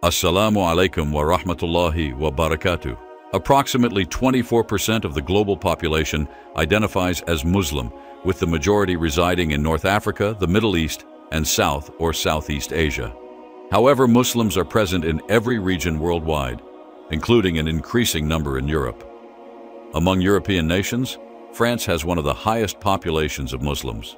Assalamu alaikum wa rahmatullahi wa barakatuh. Approximately 24% of the global population identifies as Muslim, with the majority residing in North Africa, the Middle East, and South or Southeast Asia. However, Muslims are present in every region worldwide, including an increasing number in Europe. Among European nations, France has one of the highest populations of Muslims.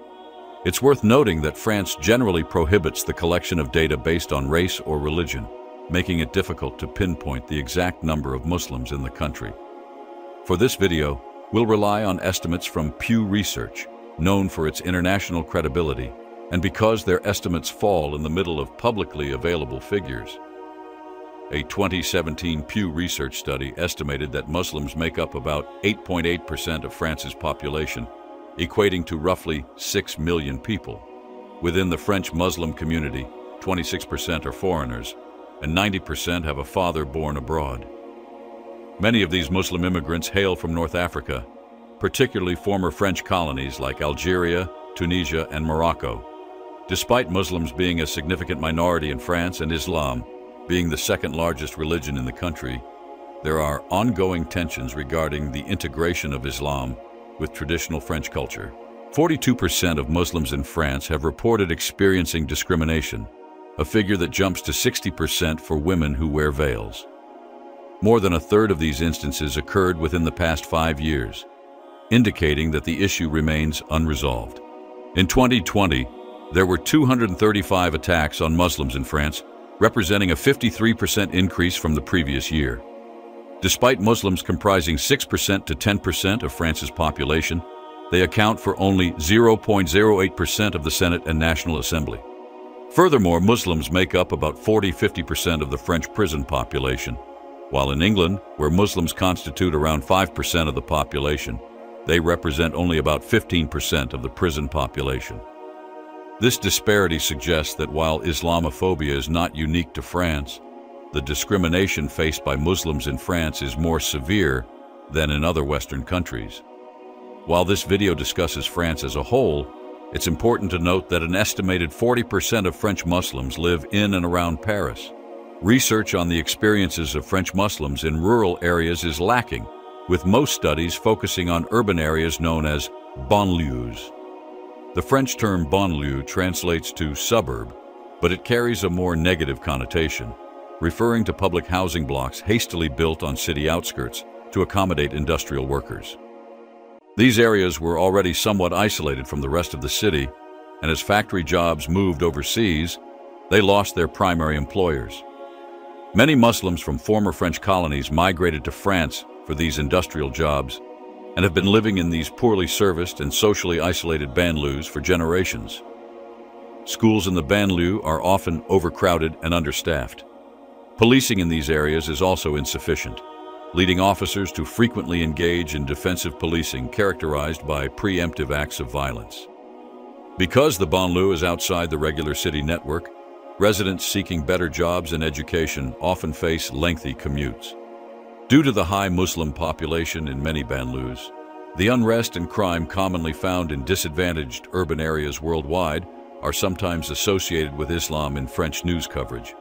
It's worth noting that France generally prohibits the collection of data based on race or religion, making it difficult to pinpoint the exact number of Muslims in the country. For this video, we'll rely on estimates from Pew Research, known for its international credibility, and because their estimates fall in the middle of publicly available figures. A 2017 Pew Research study estimated that Muslims make up about 8.8% of France's population, equating to roughly 6 million people. Within the French Muslim community, 26% are foreigners, and 90% have a father born abroad. Many of these Muslim immigrants hail from North Africa, particularly former French colonies like Algeria, Tunisia, and Morocco. Despite Muslims being a significant minority in France and Islam being the second largest religion in the country, there are ongoing tensions regarding the integration of Islam with traditional French culture. 42% of Muslims in France have reported experiencing discrimination, a figure that jumps to 60% for women who wear veils. More than a third of these instances occurred within the past 5 years, indicating that the issue remains unresolved. In 2020, there were 235 attacks on Muslims in France, representing a 53% increase from the previous year. Despite Muslims comprising 6% to 10% of France's population, they account for only 0.08% of the Senate and National Assembly. Furthermore, Muslims make up about 40–50% of the French prison population, while in England, where Muslims constitute around 5% of the population, they represent only about 15% of the prison population. This disparity suggests that while Islamophobia is not unique to France, the discrimination faced by Muslims in France is more severe than in other Western countries. While this video discusses France as a whole, it's important to note that an estimated 40% of French Muslims live in and around Paris. Research on the experiences of French Muslims in rural areas is lacking, with most studies focusing on urban areas known as banlieues. The French term banlieue translates to suburb, but it carries a more negative connotation, referring to public housing blocks hastily built on city outskirts to accommodate industrial workers. These areas were already somewhat isolated from the rest of the city, and as factory jobs moved overseas, they lost their primary employers. Many Muslims from former French colonies migrated to France for these industrial jobs and have been living in these poorly serviced and socially isolated banlieues for generations. Schools in the banlieue are often overcrowded and understaffed. Policing in these areas is also insufficient, leading officers to frequently engage in defensive policing characterized by preemptive acts of violence. Because the banlieue is outside the regular city network, residents seeking better jobs and education often face lengthy commutes. Due to the high Muslim population in many banlieues, the unrest and crime commonly found in disadvantaged urban areas worldwide are sometimes associated with Islam in French news coverage.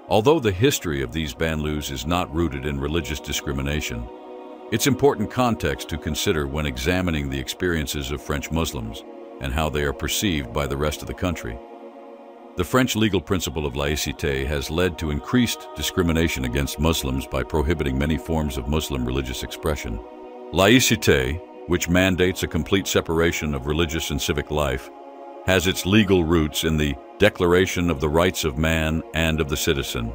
Although the history of these banlieues is not rooted in religious discrimination, it's important context to consider when examining the experiences of French Muslims and how they are perceived by the rest of the country. The French legal principle of laïcité has led to increased discrimination against Muslims by prohibiting many forms of Muslim religious expression. Laïcité, which mandates a complete separation of religious and civic life, has its legal roots in the Declaration of the Rights of Man and of the Citizen,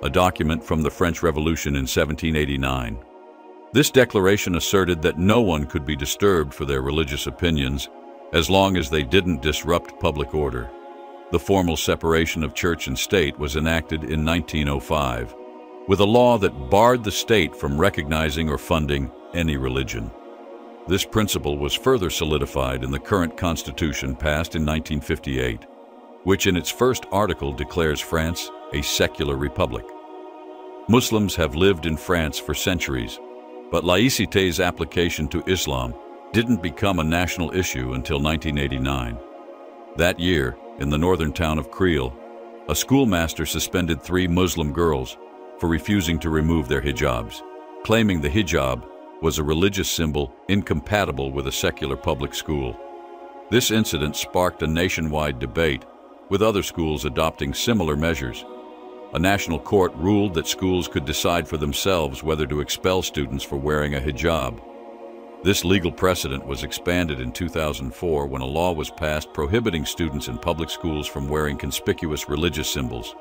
a document from the French Revolution in 1789. This declaration asserted that no one could be disturbed for their religious opinions as long as they didn't disrupt public order. The formal separation of church and state was enacted in 1905, with a law that barred the state from recognizing or funding any religion. This principle was further solidified in the current constitution passed in 1958, which in its first article declares France a secular republic. Muslims have lived in France for centuries, but laïcité's application to Islam didn't become a national issue until 1989. That year, in the northern town of Creil, A schoolmaster suspended 3 Muslim girls for refusing to remove their hijabs, claiming the hijab was a religious symbol incompatible with a secular public school. This incident sparked a nationwide debate, with other schools adopting similar measures. A national court ruled that schools could decide for themselves whether to expel students for wearing a hijab. This legal precedent was expanded in 2004 when a law was passed prohibiting students in public schools from wearing conspicuous religious symbols,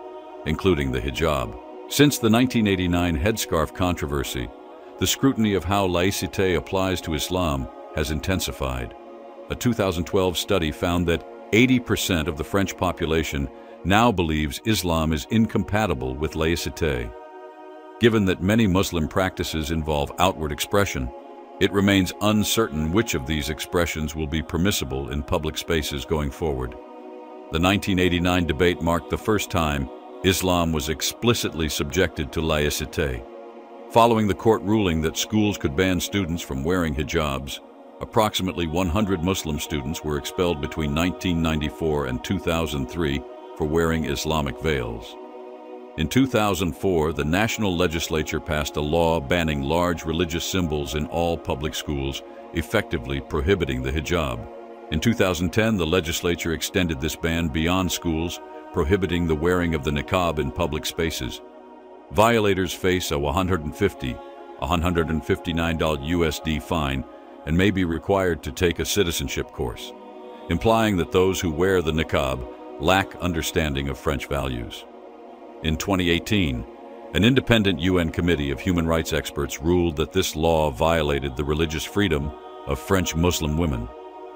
including the hijab. Since the 1989 headscarf controversy, the scrutiny of how laïcité applies to Islam has intensified. A 2012 study found that 80% of the French population now believes Islam is incompatible with laïcité. Given that many Muslim practices involve outward expression, it remains uncertain which of these expressions will be permissible in public spaces going forward. The 1989 debate marked the first time Islam was explicitly subjected to laïcité. Following the court ruling that schools could ban students from wearing hijabs, approximately 100 Muslim students were expelled between 1994 and 2003 for wearing Islamic veils. In 2004, the national legislature passed a law banning large religious symbols in all public schools, effectively prohibiting the hijab. In 2010, the legislature extended this ban beyond schools, prohibiting the wearing of the niqab in public spaces. Violators face a $159 USD fine and may be required to take a citizenship course, implying that those who wear the niqab lack understanding of French values. In 2018, an independent UN committee of human rights experts ruled that this law violated the religious freedom of French Muslim women.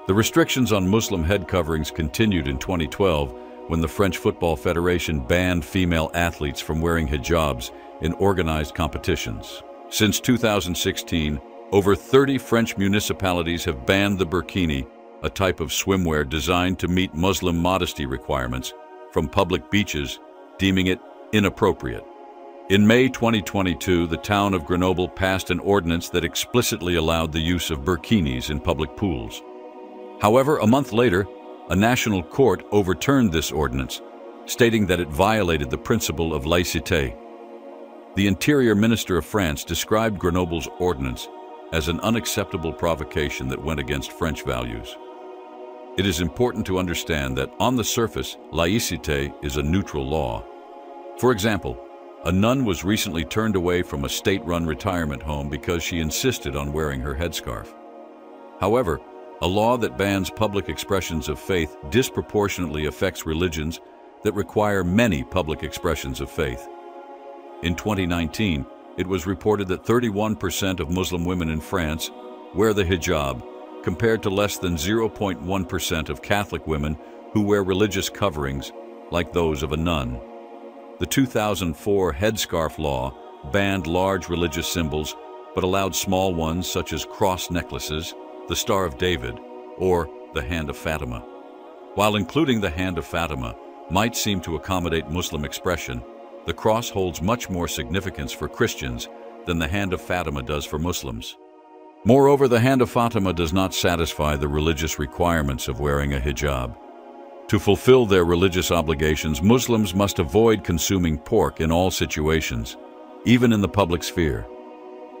The restrictions on Muslim head coverings continued in 2012 when the French Football Federation banned female athletes from wearing hijabs in organized competitions. Since 2016, over 30 French municipalities have banned the burkini, a type of swimwear designed to meet Muslim modesty requirements, from public beaches, deeming it inappropriate. In May 2022, the town of Grenoble passed an ordinance that explicitly allowed the use of burkinis in public pools. However, a month later, a national court overturned this ordinance, stating that it violated the principle of laïcité. The Interior Minister of France described Grenoble's ordinance as an unacceptable provocation that went against French values. It is important to understand that, on the surface, laïcité is a neutral law. For example, a nun was recently turned away from a state-run retirement home because she insisted on wearing her headscarf. However, a law that bans public expressions of faith disproportionately affects religions that require many public expressions of faith. In 2019, it was reported that 31% of Muslim women in France wear the hijab, compared to less than 0.1% of Catholic women who wear religious coverings like those of a nun. The 2004 headscarf law banned large religious symbols but allowed small ones such as cross necklaces, the Star of David, or the Hand of Fatima. While including the Hand of Fatima might seem to accommodate Muslim expression, the cross holds much more significance for Christians than the Hand of Fatima does for Muslims. Moreover, the Hand of Fatima does not satisfy the religious requirements of wearing a hijab. To fulfill their religious obligations, Muslims must avoid consuming pork in all situations, even in the public sphere.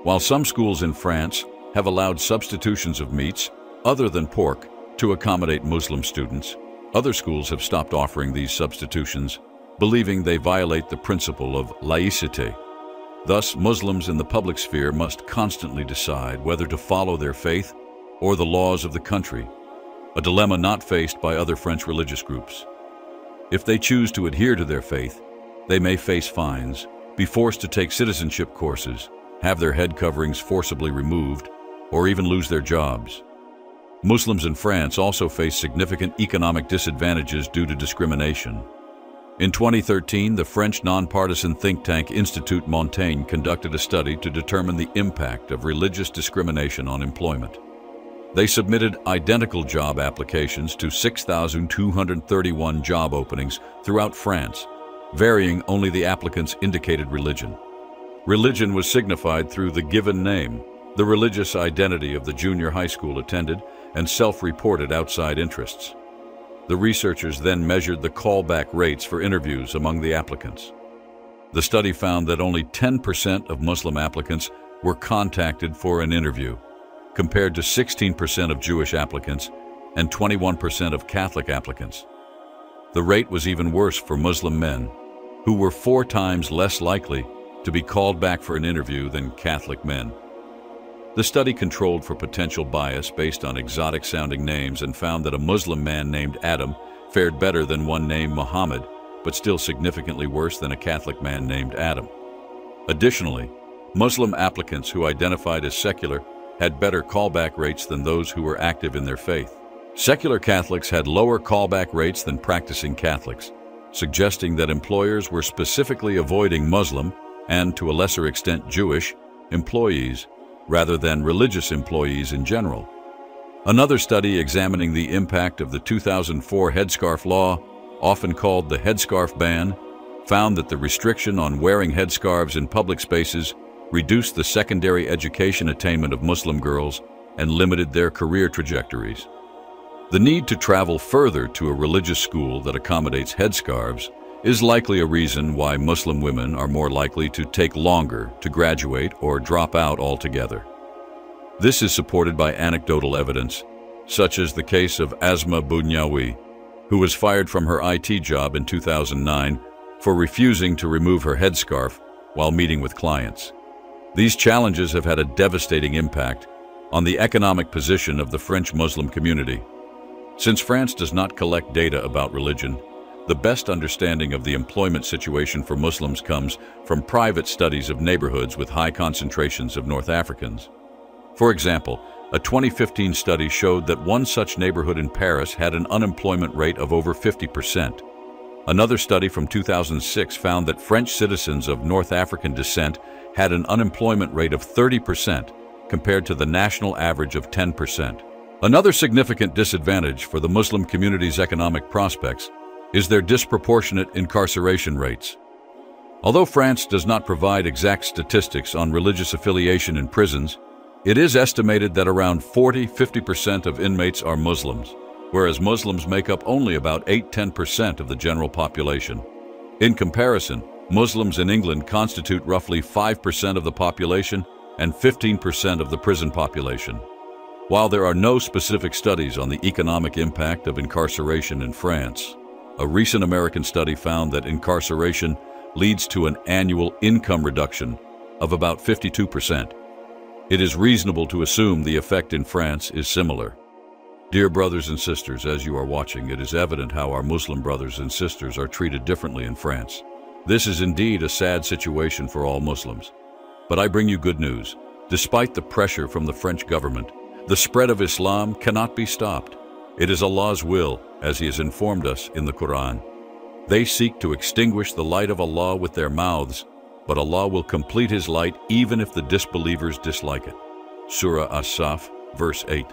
While some schools in France have allowed substitutions of meats other than pork to accommodate Muslim students, other schools have stopped offering these substitutions, believing they violate the principle of laïcité. Thus, Muslims in the public sphere must constantly decide whether to follow their faith or the laws of the country, a dilemma not faced by other French religious groups. If they choose to adhere to their faith, they may face fines, be forced to take citizenship courses, have their head coverings forcibly removed, or even lose their jobs. Muslims in France also face significant economic disadvantages due to discrimination. In 2013, the French nonpartisan think tank Institut Montaigne conducted a study to determine the impact of religious discrimination on employment. They submitted identical job applications to 6,231 job openings throughout France, varying only the applicants' indicated religion. Religion was signified through the given name, the religious identity of the junior high school attended, and self-reported outside interests. The researchers then measured the callback rates for interviews among the applicants. The study found that only 10% of Muslim applicants were contacted for an interview, compared to 16% of Jewish applicants and 21% of Catholic applicants. The rate was even worse for Muslim men, who were 4 times less likely to be called back for an interview than Catholic men. The study controlled for potential bias based on exotic-sounding names and found that a Muslim man named Adam fared better than one named Muhammad, but still significantly worse than a Catholic man named Adam. Additionally, Muslim applicants who identified as secular had better callback rates than those who were active in their faith. Secular Catholics had lower callback rates than practicing Catholics, suggesting that employers were specifically avoiding Muslim and, to a lesser extent, Jewish employees rather than religious employees in general. Another study examining the impact of the 2004 headscarf law, often called the headscarf ban, found that the restriction on wearing headscarves in public spaces reduced the secondary education attainment of Muslim girls and limited their career trajectories. The need to travel further to a religious school that accommodates headscarves is likely a reason why Muslim women are more likely to take longer to graduate or drop out altogether. This is supported by anecdotal evidence, such as the case of Asma Bounyawi, who was fired from her IT job in 2009 for refusing to remove her headscarf while meeting with clients. These challenges have had a devastating impact on the economic position of the French Muslim community. Since France does not collect data about religion, the best understanding of the employment situation for Muslims comes from private studies of neighborhoods with high concentrations of North Africans. For example, a 2015 study showed that one such neighborhood in Paris had an unemployment rate of over 50%. Another study from 2006 found that French citizens of North African descent had an unemployment rate of 30% compared to the national average of 10%. Another significant disadvantage for the Muslim community's economic prospects is their disproportionate incarceration rates. Although France does not provide exact statistics on religious affiliation in prisons, it is estimated that around 40–50% of inmates are Muslims, whereas Muslims make up only about 8–10% of the general population. In comparison, Muslims in England constitute roughly 5% of the population and 15% of the prison population. While there are no specific studies on the economic impact of incarceration in France, a recent American study found that incarceration leads to an annual income reduction of about 52%. It is reasonable to assume the effect in France is similar. Dear brothers and sisters, as you are watching, it is evident how our Muslim brothers and sisters are treated differently in France. This is indeed a sad situation for all Muslims. But I bring you good news. Despite the pressure from the French government, the spread of Islam cannot be stopped. It is Allah's will, as He has informed us in the Quran. They seek to extinguish the light of Allah with their mouths, but Allah will complete His light even if the disbelievers dislike it. Surah As-Saf, verse 8.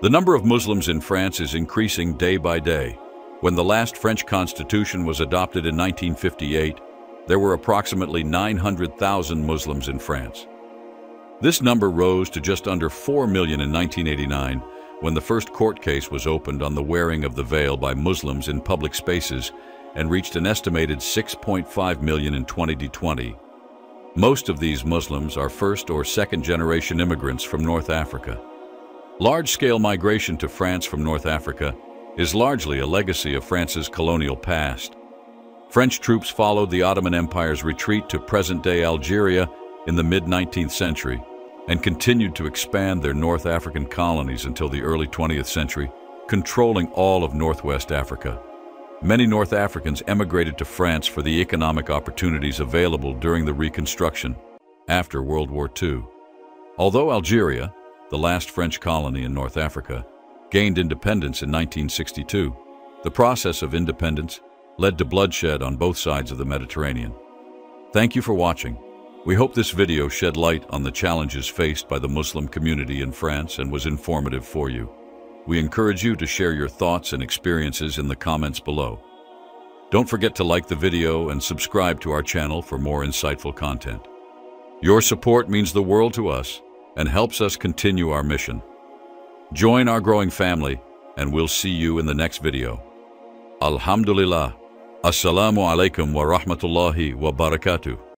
The number of Muslims in France is increasing day by day. When the last French constitution was adopted in 1958, there were approximately 900,000 Muslims in France. This number rose to just under 4 million in 1989, when the first court case was opened on the wearing of the veil by Muslims in public spaces, and reached an estimated 6.5 million in 2020. Most of these Muslims are first or second generation immigrants from North Africa. Large-scale migration to France from North Africa is largely a legacy of France's colonial past. French troops followed the Ottoman Empire's retreat to present-day Algeria in the mid-19th century and continued to expand their North African colonies until the early 20th century, controlling all of Northwest Africa. Many North Africans emigrated to France for the economic opportunities available during the Reconstruction after World War II. Although Algeria, the last French colony in North Africa, gained independence in 1962, the process of independence led to bloodshed on both sides of the Mediterranean. Thank you for watching. We hope this video shed light on the challenges faced by the Muslim community in France and was informative for you. We encourage you to share your thoughts and experiences in the comments below. Don't forget to like the video and subscribe to our channel for more insightful content. Your support means the world to us and helps us continue our mission. Join our growing family and we'll see you in the next video. Alhamdulillah. Assalamu alaikum wa rahmatullahi wa barakatuh.